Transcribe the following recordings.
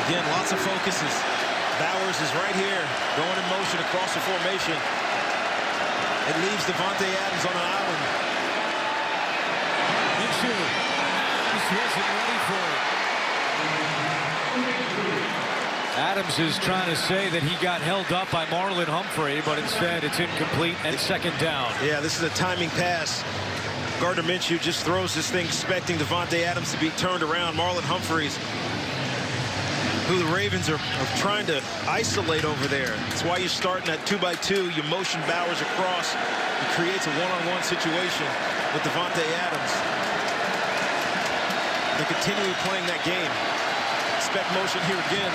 Again, lots of focuses. Bowers is right here, going in motion across the formation. It leaves Davante Adams on an island. Minshew just wasn't ready for it. Adams is trying to say that he got held up by Marlon Humphrey, but instead it's incomplete and second down. Yeah, this is a timing pass. Gardner Minshew just throws this thing expecting Davante Adams to be turned around. Marlon Humphreys, who the Ravens are trying to isolate over there. That's why you're starting at 2-by-2. You motion Bowers across. It creates a one-on-one situation with Davante Adams. They continue playing that game. Expect motion here again.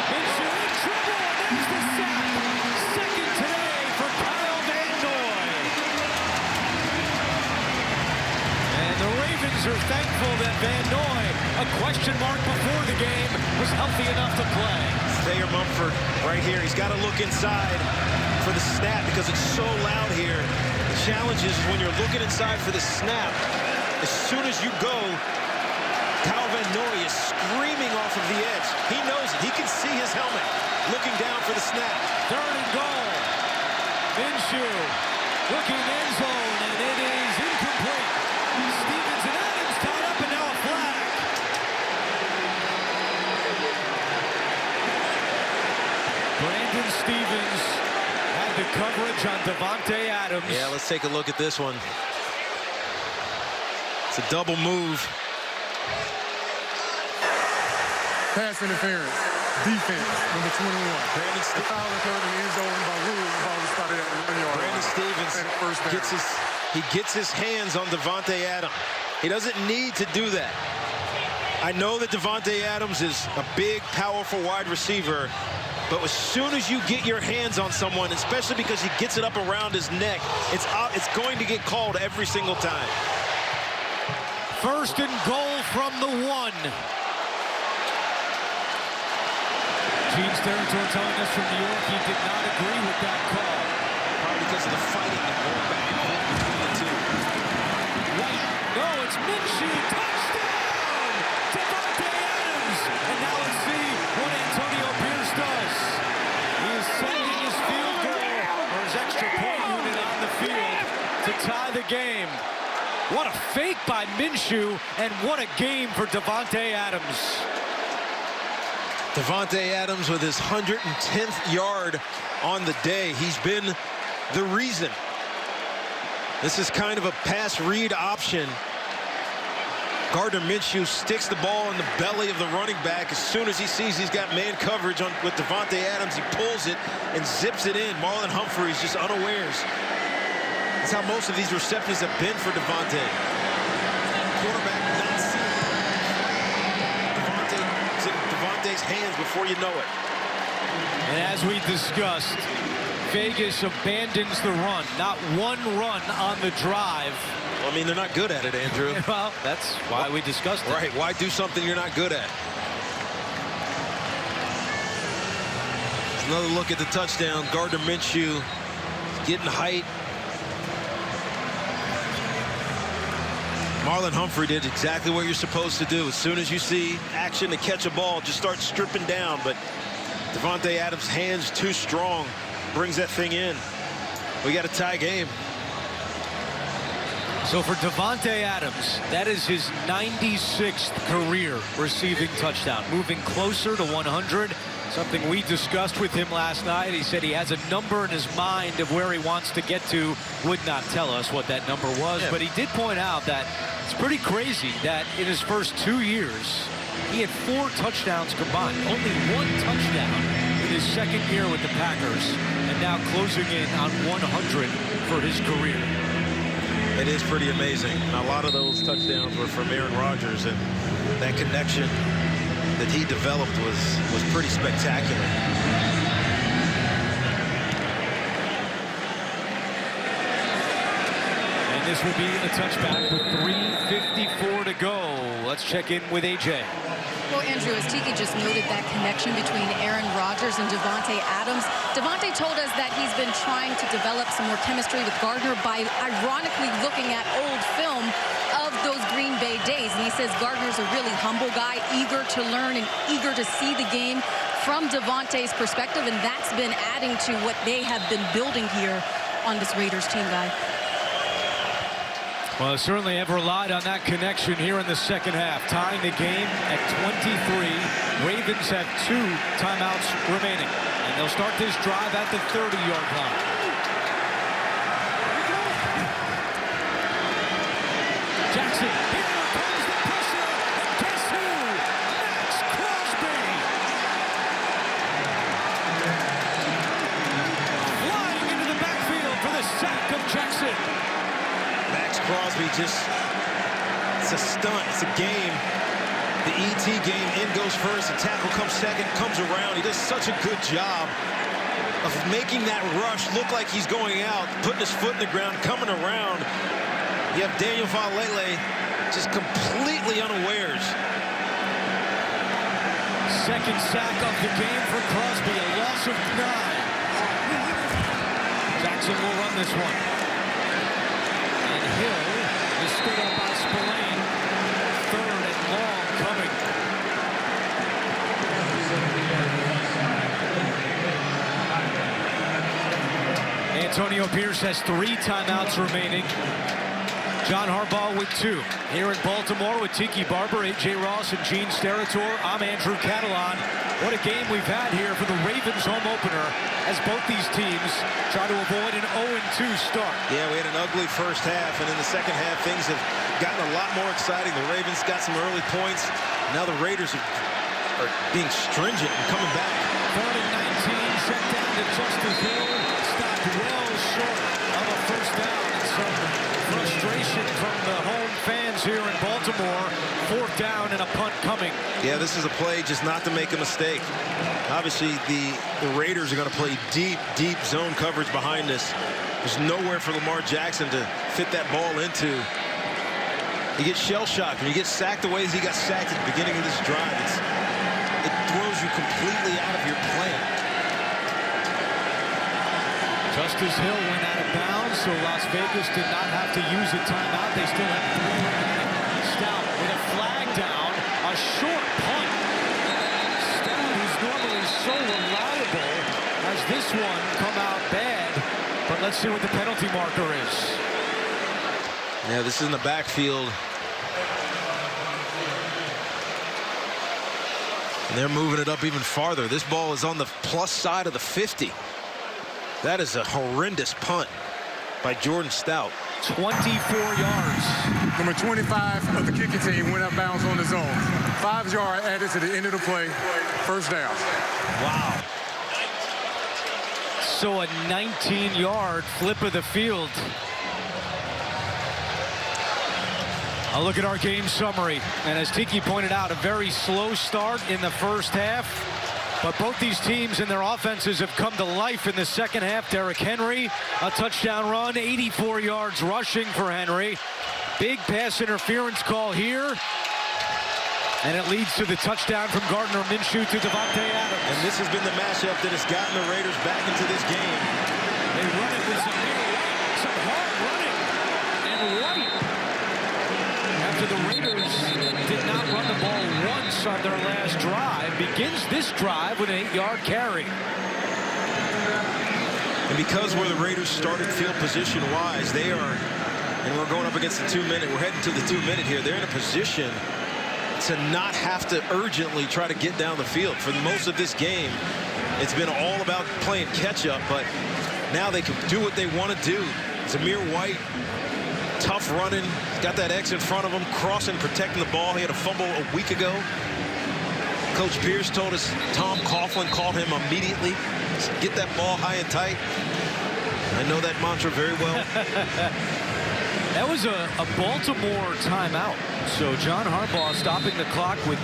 Minshew in trouble, and there's the sack. Second today for Kyle Van Noy. And the Ravens are thankful that Van Noy, a question mark before the game, was healthy enough to play. Thayer Munford right here. He's got to look inside for the snap because it's so loud here. The challenge is when you're looking inside for the snap, as soon as you go, Kyle Van Noy is screaming off of the edge. He knows it. He can see his helmet looking down for the snap. Third and goal. Minshew looking end zone, and it is incomplete. Stevens and Adams tied up, and now a flag. Brandon Stevens had the coverage on Davante Adams. Yeah, let's take a look at this one. It's a double move. Pass interference. Defense, number 21. Brandon The foul occurred in the end zone by rule. The ball was spotted at the 1 yard line. Brandon Stevens gets his hands on Davante Adams. He doesn't need to do that. I know that Davante Adams is a big, powerful wide receiver, but as soon as you get your hands on someone, especially because he gets it up around his neck, it's going to get called every single time. First and goal from the 1. Gene's territory telling us from New York he did not agree with that call. Probably because of the fighting and going back and forth between the two. Right. No, it's Minshew. Touchdown! Davante Adams! And now let's see what Antonio Pierce does. He is sending his field goal, or his extra point unit on the field to tie the game. What a fake by Minshew, and what a game for Davante Adams. Davante Adams with his 110th yard on the day. He's been the reason. This is kind of a pass read option. Gardner Minshew sticks the ball in the belly of the running back. As soon as he sees he's got man coverage with Davante Adams, he pulls it and zips it in. Marlon Humphrey's just unawares. That's how most of these receptions have been for Davante. Quarterback not seeing Davante's in Davante's hands before you know it. And as we discussed, Vegas abandons the run. Not one run on the drive. Well, I mean, they're not good at it, Andrew. Well, that's why we discussed it. Right, why do something you're not good at? Another look at the touchdown. Gardner Minshew getting height. Marlon Humphrey did exactly what you're supposed to do. As soon as you see action to catch a ball, just start stripping down. But Davante Adams' hands too strong. Brings that thing in. We got a tie game. So for Davante Adams, that is his 96th career receiving touchdown. Moving closer to 100. Something we discussed with him last night. He said he has a number in his mind of where he wants to get to. Would not tell us what that number was, but he did point out that it's pretty crazy that in his first 2 years, he had 4 touchdowns combined. Only 1 touchdown in his second year with the Packers, and now closing in on 100 for his career. It is pretty amazing. And a lot of those touchdowns were from Aaron Rodgers, and that connection that he developed was pretty spectacular. And this will be a touchback with 3:54 to go. Let's check in with AJ. Well, Andrew, as Tiki just noted, that connection between Aaron Rodgers and Davante Adams. Davante told us that he's been trying to develop some more chemistry with Gardner by ironically looking at old film of those Green Bay days. And he says Gardner's a really humble guy, eager to learn and eager to see the game from Devontae's perspective, and that's been adding to what they have been building here on this Raiders team, Guy. Well, certainly have relied on that connection here in the second half, tying the game at 23. Ravens have 2 timeouts remaining, and they'll start this drive at the 30-yard line. Jackson, here comes the pressure, and guess who? Max Crosby! Flying into the backfield for the sack of Jackson. Max Crosby it's a stunt, it's a game. The ET game, in goes first, the tackle comes second, comes around. He does such a good job of making that rush look like he's going out, putting his foot in the ground, coming around. You have Daniel Faalele just completely unawares. Second sack of the game for Crosby, a loss of 9. Jackson will run this one. And Hill is stood up by Spillane. 3rd and long coming. Antonio Pierce has 3 timeouts remaining. John Harbaugh with 2. Here in Baltimore with Tiki Barber, A.J. Ross, and Gene Steratore, I'm Andrew Catalan. What a game we've had here for the Ravens home opener as both these teams try to avoid an 0-2 start. Yeah, we had an ugly first half, and in the second half, things have gotten a lot more exciting. The Ravens got some early points. Now the Raiders are being stringent and coming back. 3rd and 19, set down to Justice Hill. Stopped well short of a first down. And some frustration from the home fans here in Baltimore. 4th down and a punt coming. Yeah, this is a play just not to make a mistake. Obviously, the Raiders are going to play deep zone coverage behind this. There's nowhere for Lamar Jackson to fit that ball into. He gets shell-shocked. When he gets sacked the way he got sacked at the beginning of this drive, it throws you completely out of your plan. Justice Hill went out of bounds, so Las Vegas did not have to use a timeout. They still have 3 remaining. Stout with a flag down, a short punt. Stout, who's normally so reliable, has this one come out bad. But let's see what the penalty marker is. Yeah, this is in the backfield. And they're moving it up even farther. This ball is on the plus side of the 50. That is a horrendous punt by Jordan Stout. 24 yards. Number 25 of the kicking team went out of bounds on his own. 5 yards added to the end of the play. First down. Wow. So a 19-yard flip of the field. I'll look at our game summary. And as Tiki pointed out, a very slow start in the first half. But both these teams and their offenses have come to life in the second half. Derrick Henry, a touchdown run, 84 yards rushing for Henry. Big pass interference call here. And it leads to the touchdown from Gardner Minshew to Davante Adams. And this has been the matchup that has gotten the Raiders back into this game. They run it with some hard running. And White, after the Raiders did not run the ball once on their last drive, begins this drive with an 8-yard carry. And because where the Raiders started field position-wise, they are, and we're going up against the 2-minute, we're heading to the 2-minute here, they're in a position to not have to urgently try to get down the field. For most of this game, it's been all about playing catch-up, but now they can do what they want to do. Zamir White, tough running, got that X in front of him, crossing, protecting the ball. He had a fumble a week ago. Coach Pierce told us Tom Coughlin called him immediately. Get that ball high and tight. I know that mantra very well. That was a Baltimore timeout. So John Harbaugh stopping the clock with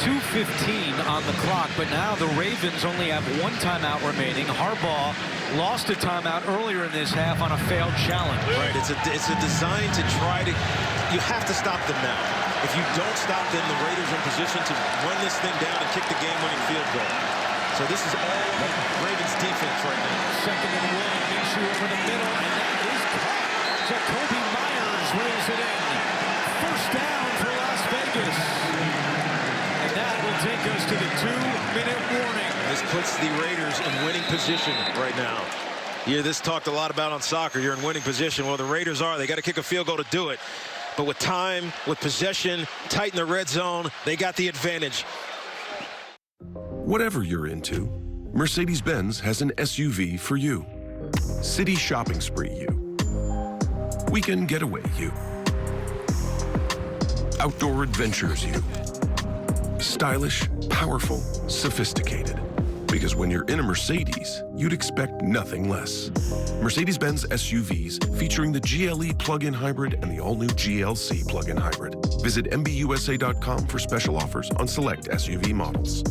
2:15 on the clock. But now the Ravens only have 1 timeout remaining. Harbaugh lost a timeout earlier in this half on a failed challenge. Right, it's a design to try to, you have to stop them now. If you don't stop them, the Raiders are in position to run this thing down and kick the game-winning field goal. So this is all Ravens defense right now. 2nd and 1, Minshew over the middle, and that is caught. Jacoby Myers reels it in. First down for Las Vegas. puts the Raiders in winning position right now. You hear this talked a lot about on soccer. You're in winning position. Well, the Raiders are. They got to kick a field goal to do it. But with time, with possession, tight in the red zone, they got the advantage. Whatever you're into, Mercedes-Benz has an SUV for you. City shopping spree you. Weekend getaway you. Outdoor adventures you. Stylish, powerful, sophisticated. Because when you're in a Mercedes, you'd expect nothing less. Mercedes-Benz SUVs featuring the GLE plug-in hybrid and the all-new GLC plug-in hybrid. Visit MBUSA.com for special offers on select SUV models.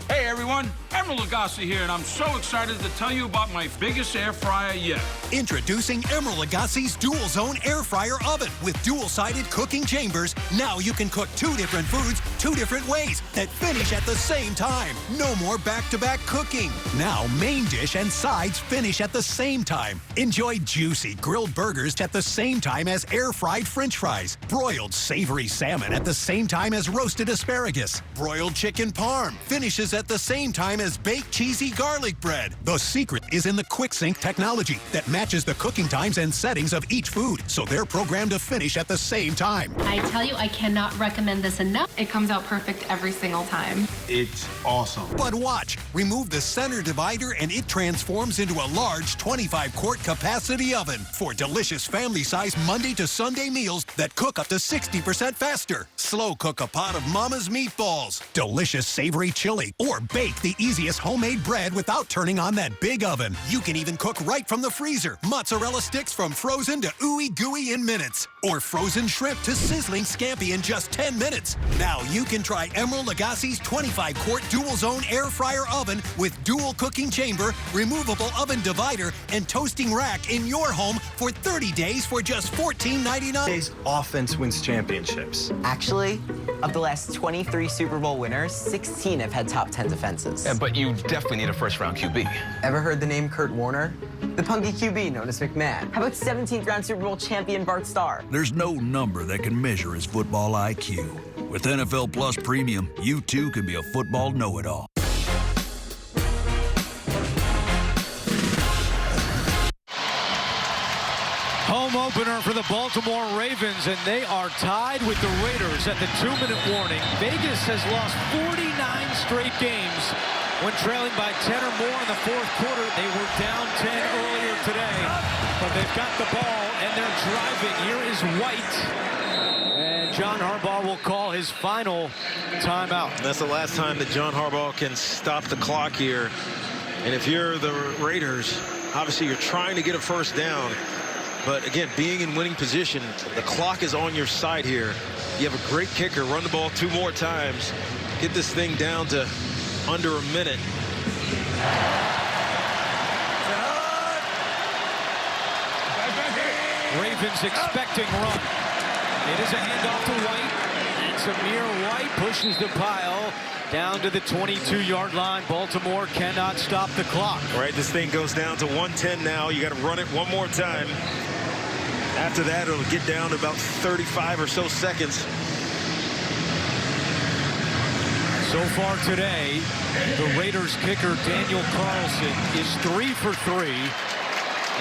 Hey everyone, Emeril Lagasse here, and I'm so excited to tell you about my biggest air fryer yet. Introducing Emeril Lagasse's Dual Zone Air Fryer Oven with dual-sided cooking chambers. Now you can cook 2 different foods 2 different ways that finish at the same time. No more back-to-back cooking. Now main dish and sides finish at the same time. Enjoy juicy grilled burgers at the same time as air-fried French fries. Broiled savory salmon at the same time as roasted asparagus. Broiled chicken parm finishes at the same time as baked cheesy garlic bread. The secret is in the QuickSync technology that matches the cooking times and settings of each food, so they're programmed to finish at the same time. I tell you, I cannot recommend this enough. It comes out perfect every single time. It's awesome. But watch, remove the center divider and it transforms into a large 25-quart capacity oven for delicious family-size Monday to Sunday meals that cook up to 60% faster. Slow cook a pot of Mama's meatballs, delicious savory chili, or bake the easiest homemade bread without turning on that big oven. You can even cook right from the freezer. Mozzarella sticks from frozen to ooey gooey in minutes, or frozen shrimp to sizzling scampi in just 10 minutes. Now you can try Emeril Lagasse's 25-quart dual zone air fryer oven with dual cooking chamber, removable oven divider, and toasting rack in your home for 30 days for just $14.99. Offense wins championships. Actually, of the last 23 Super Bowl winners, 16 have had top 10 defenses. Yeah, but you definitely need a first-round QB. Ever heard the name Kurt Warner? The punky QB known as McMahon. How about 17th round Super Bowl champion Bart Starr? There's no number that can measure his football IQ. With NFL Plus Premium, you too can be a football know-it-all. Home opener for the Baltimore Ravens, and they are tied with the Raiders at the 2-minute warning. Vegas has lost 49 straight games when trailing by 10 or more in the fourth quarter. They were down 10 earlier today, but they've got the ball and they're driving. Here is White, and John Harbaugh will call his final timeout. That's the last time that John Harbaugh can stop the clock here. And if you're the Raiders, obviously you're trying to get a first down. But again, being in winning position, the clock is on your side here. You have a great kicker. Run the ball 2 more times. Get this thing down to under a minute. Ravens expecting run. It is a handoff to White. And Samir White pushes the pile down to the 22-yard line. Baltimore cannot stop the clock. All right, this thing goes down to 110 now. You got to run it one more time. After that, it'll get down to about 35 or so seconds. So far today, the Raiders kicker Daniel Carlson is 3 for 3,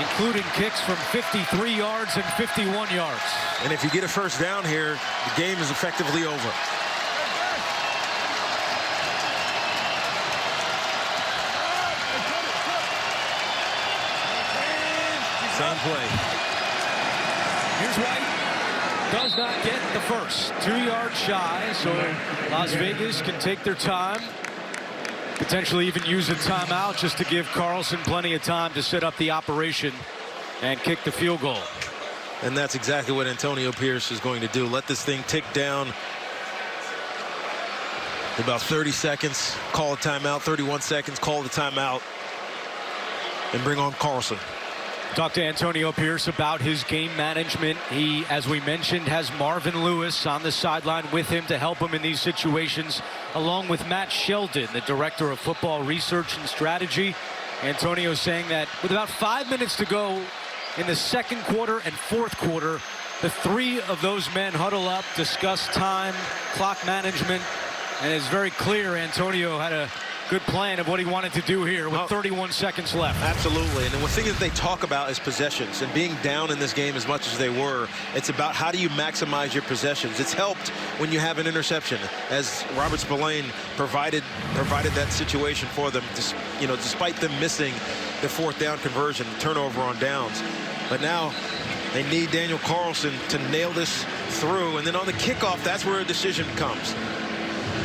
including kicks from 53 yards and 51 yards. And if you get a first down here, the game is effectively over. Same play. Here's White. Does not get the first. 2 yards shy, so Las Vegas can take their time. Potentially even use a timeout just to give Carlson plenty of time to set up the operation and kick the field goal. And that's exactly what Antonio Pierce is going to do. Let this thing tick down. About 30 seconds, call a timeout. 31 seconds, call the timeout. And bring on Carlson. Talk to Antonio Pierce about his game management. He, as we mentioned, has Marvin Lewis on the sideline with him to help him in these situations, along with Matt Sheldon, the director of football research and strategy. Antonio saying that with about 5 minutes to go in the second quarter and fourth quarter, the 3 of those men huddle up, discuss time, clock management, and it's very clear Antonio had a good plan of what he wanted to do here with 31 seconds left. Absolutely. And the thing that they talk about is possessions, and being down in this game as much as they were, it's about how do you maximize your possessions. It's helped when you have an interception, as Robert Spillane provided that situation for them, despite them missing the 4th down conversion, the turnover on downs. But now they need Daniel Carlson to nail this through, and then on the kickoff, that's where a decision comes.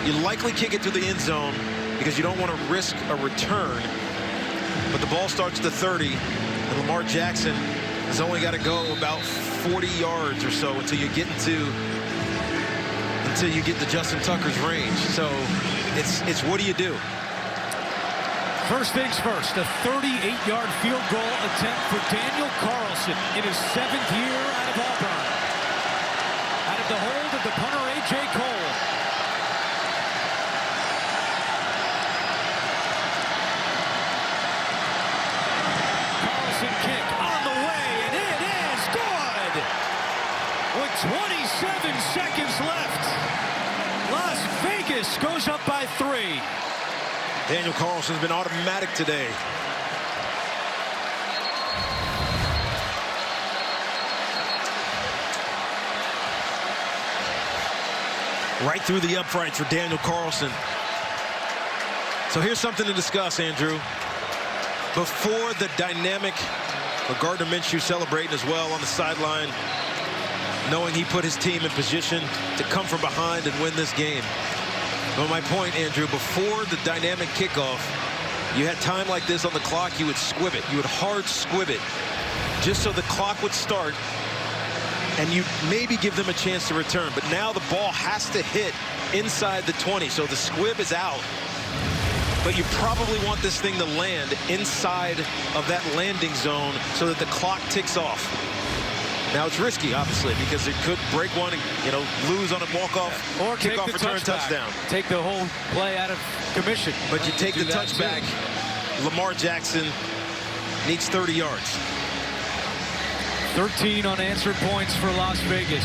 You likely kick it to the end zone because you don't want to risk a return, but the ball starts at the 30, and Lamar Jackson has only got to go about 40 yards or so until you get to Justin Tucker's range. So it's what do you do? First things first, a 38-yard field goal attempt for Daniel Carlson in his 7th year out of Auburn. Out of the hold of the punter, A.J. Cole. Carlson kick on the way, and it is good! With 27 seconds left, Las Vegas goes up by 3. Daniel Carlson's been automatic today. Right through the uprights for Daniel Carlson. So here's something to discuss, Andrew. Before the dynamic of Gardner Minshew celebrating as well on the sideline, knowing he put his team in position to come from behind and win this game. But my point, Andrew, before the dynamic kickoff, you had time like this on the clock, you would squib it. You would hard squib it just so the clock would start and you maybe give them a chance to return. But now the ball has to hit inside the 20, so the squib is out. But you probably want this thing to land inside of that landing zone so that the clock ticks off. Now it's risky, obviously, because it could break one and, lose on a walk-off, or kickoff, return, touchdown. Take the whole play out of commission. But you take the touchback. Lamar Jackson needs 30 yards. 13 unanswered points for Las Vegas.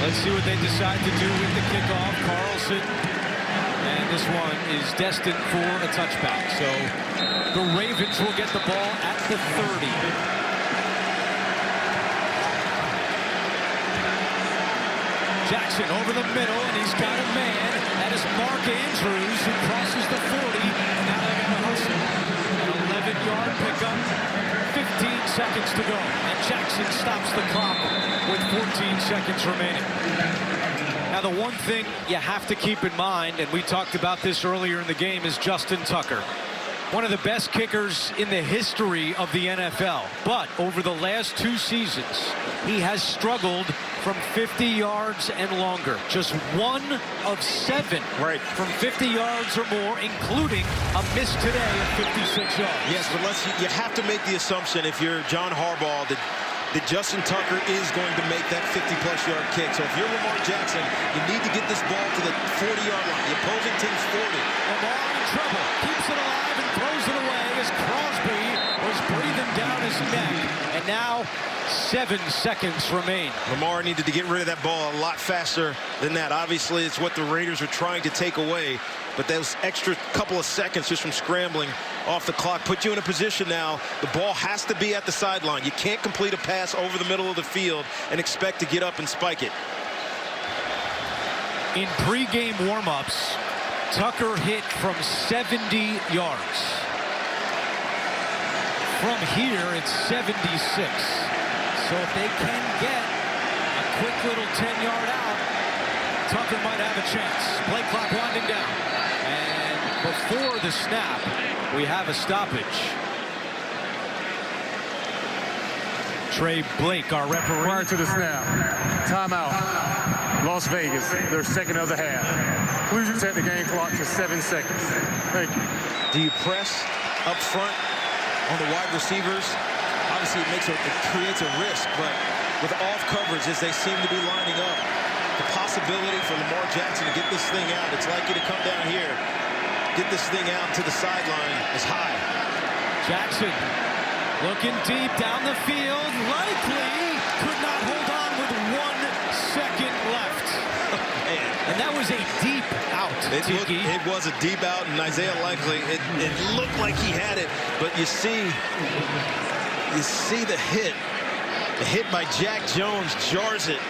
Let's see what they decide to do with the kickoff. Carlson, and this one is destined for a touchback. So the Ravens will get the ball at the 30. Jackson over the middle, and he's got a man. That is Mark Andrews, who crosses the 40. And now they're going to hustle. An 11-yard pickup, 15 seconds to go. And Jackson stops the clock with 14 seconds remaining. Now, the one thing you have to keep in mind, and we talked about this earlier in the game, is Justin Tucker. One of the best kickers in the history of the NFL. But over the last 2 seasons, he has struggled from 50 yards and longer. Just 1 of 7 from 50 yards or more, including a miss today of 56 yards. Yes, but you have to make the assumption, if you're John Harbaugh, that Justin Tucker is going to make that 50-plus yard kick. So if you're Lamar Jackson, you need to get this ball to the 40-yard line. The opposing team's 40. Lamar in trouble. Keeps it alive and throws it away as Crosby was breathing down his neck. And now 7 seconds remain. Lamar needed to get rid of that ball a lot faster than that. Obviously, it's what the Raiders are trying to take away. But those extra couple of seconds just from scrambling off the clock put you in a position now. The ball has to be at the sideline. You can't complete a pass over the middle of the field and expect to get up and spike it. In pregame warm-ups, Tucker hit from 70 yards. From here, it's 76. So if they can get a quick little 10-yard out, Tucker might have a chance. Play clock winding down. And before the snap, we have a stoppage. Trey Blake, our referee. Prior to the snap, timeout. Las Vegas, their second of the half. Please set the game clock to 7 seconds. Thank you. Do you press up front on the wide receivers? Obviously, it creates a risk, but with off coverage as they seem to be lining up, the possibility for Lamar Jackson to get this thing out, it's likely to come down here, get this thing out to the sideline is high. Jackson looking deep down the field, likely could not hold on with 1 second left. Man. And that was a deep out, Tiki. It was a deep out, and Isaiah Likely, it looked like he had it, but you see the hit. The hit by Jack Jones jars it.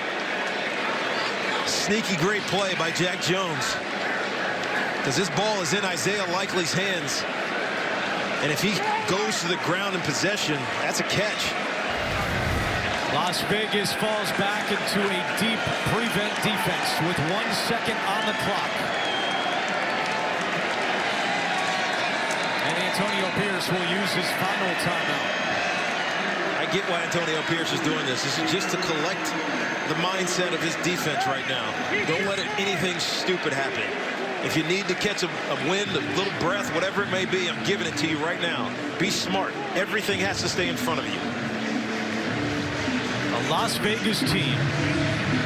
Sneaky great play by Jack Jones. Because this ball is in Isaiah Likely's hands. And if he goes to the ground in possession, that's a catch. Las Vegas falls back into a deep prevent defense with 1 second on the clock. And Antonio Pierce will use his final timeout. I get why Antonio Pierce is doing this. This is just to collect the mindset of his defense right now. Don't let anything stupid happen. If you need to catch a wind, a little breath, whatever it may be, I'm giving it to you right now. Be smart. Everything has to stay in front of you. A Las Vegas team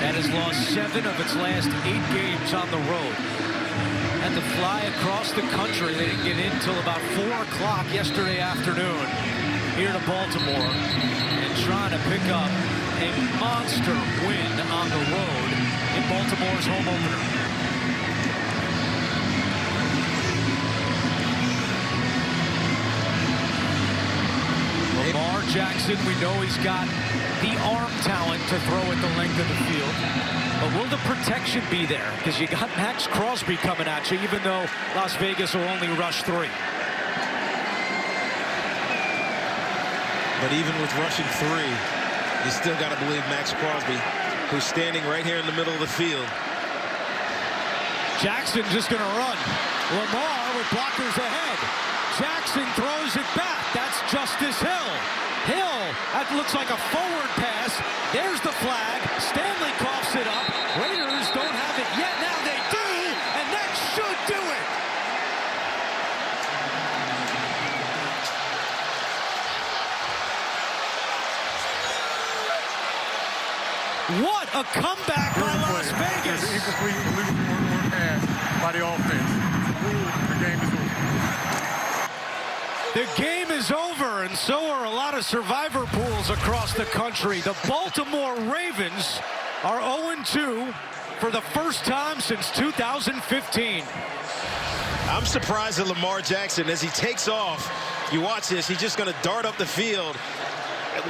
that has lost 7 of its last 8 games on the road. Had to fly across the country. They didn't get in until about 4 o'clock yesterday afternoon here to Baltimore, and trying to pick up a monster win on the road in Baltimore's home opener. Lamar Jackson, we know he's got the arm talent to throw at the length of the field. But will the protection be there? Because you got Max Crosby coming at you, even though Las Vegas will only rush 3. But even with rushing 3, you still got to believe Max Crosby, who's standing right here in the middle of the field. Jackson just going to run. Lamar with blockers ahead. Jackson throws it back. That's Justice Hill. Hill, that looks like a forward pass. There's the flag. Stanley coughs it up. Raiders don't have it yet. Now they do, and that should do it. What a comeback by Las Vegas. Incomplete one pass by the offense. The game is over. The game is over, and so are a lot of survivor pools across the country. The Baltimore Ravens are 0-2 for the first time since 2015. I'm surprised at Lamar Jackson as he takes off. You watch this, he's just going to dart up the field.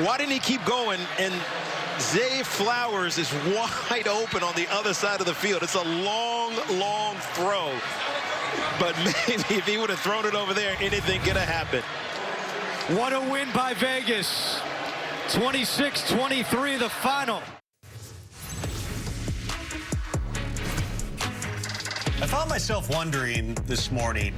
Why didn't he keep going? And Zay Flowers is wide open on the other side of the field. It's a long, long throw. But maybe if he would have thrown it over there, anything could have happened. What a win by Vegas. 26-23, the final. I found myself wondering this morning,